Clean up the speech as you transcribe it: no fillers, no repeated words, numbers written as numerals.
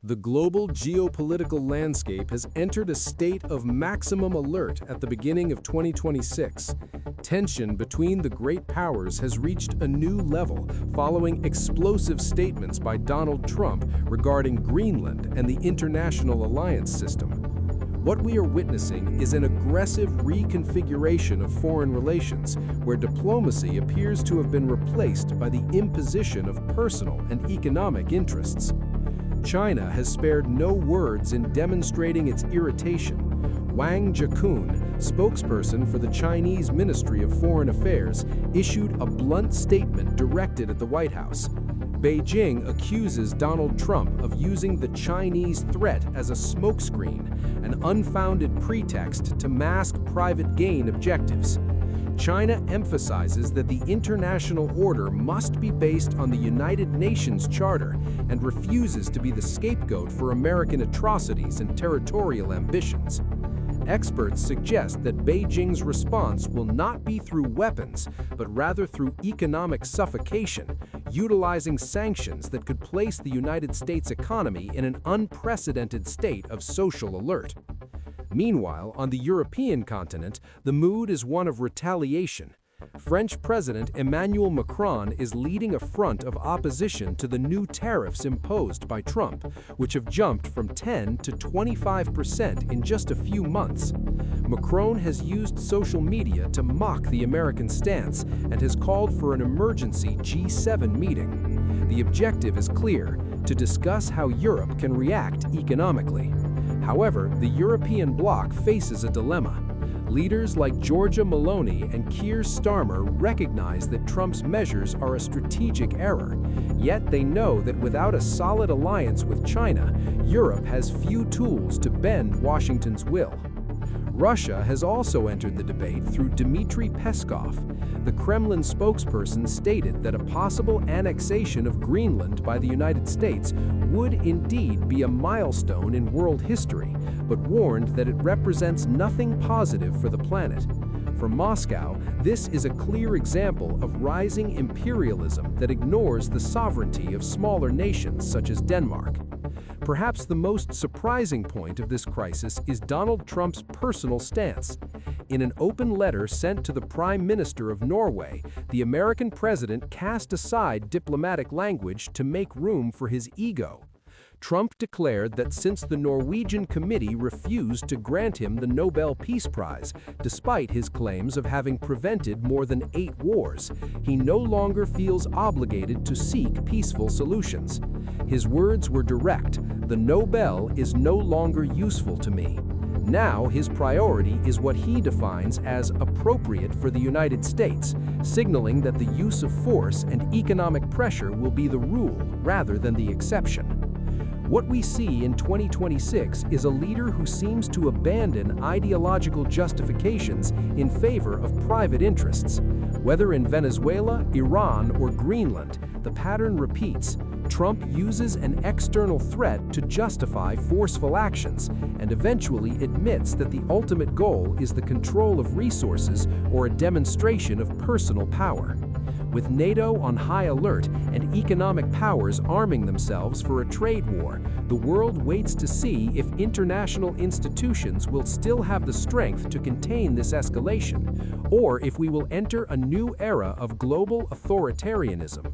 The global geopolitical landscape has entered a state of maximum alert at the beginning of 2026. Tension between the great powers has reached a new level following explosive statements by Donald Trump regarding Greenland and the international alliance system. What we are witnessing is an aggressive reconfiguration of foreign relations, where diplomacy appears to have been replaced by the imposition of personal and economic interests. China has spared no words in demonstrating its irritation. Wang Jikun, spokesperson for the Chinese Ministry of Foreign Affairs, issued a blunt statement directed at the White House. Beijing accuses Donald Trump of using the Chinese threat as a smokescreen, an unfounded pretext to mask private gain objectives. China emphasizes that the international order must be based on the United Nations Charter and refuses to be the scapegoat for American atrocities and territorial ambitions. Experts suggest that Beijing's response will not be through weapons, but rather through economic suffocation, utilizing sanctions that could place the United States economy in an unprecedented state of social alert. Meanwhile, on the European continent, the mood is one of retaliation. French President Emmanuel Macron is leading a front of opposition to the new tariffs imposed by Trump, which have jumped from 10 to 25% in just a few months. Macron has used social media to mock the American stance and has called for an emergency G7 meeting. The objective is clear: to discuss how Europe can react economically. However, the European bloc faces a dilemma. Leaders like Giorgia Meloni and Keir Starmer recognize that Trump's measures are a strategic error, yet they know that without a solid alliance with China, Europe has few tools to bend Washington's will. Russia has also entered the debate through Dmitry Peskov. The Kremlin spokesperson stated that a possible annexation of Greenland by the United States would indeed be a milestone in world history, but warned that it represents nothing positive for the planet. For Moscow, this is a clear example of rising imperialism that ignores the sovereignty of smaller nations such as Denmark. Perhaps the most surprising point of this crisis is Donald Trump's personal stance. In an open letter sent to the Prime Minister of Norway, the American president cast aside diplomatic language to make room for his ego. Trump declared that since the Norwegian committee refused to grant him the Nobel Peace Prize, despite his claims of having prevented more than 8 wars, he no longer feels obligated to seek peaceful solutions. His words were direct: "The Nobel is no longer useful to me." Now his priority is what he defines as appropriate for the United States, signaling that the use of force and economic pressure will be the rule rather than the exception. What we see in 2026 is a leader who seems to abandon ideological justifications in favor of private interests. Whether in Venezuela, Iran, or Greenland, the pattern repeats. Trump uses an external threat to justify forceful actions and eventually admits that the ultimate goal is the control of resources or a demonstration of personal power. With NATO on high alert and economic powers arming themselves for a trade war, the world waits to see if international institutions will still have the strength to contain this escalation, or if we will enter a new era of global authoritarianism.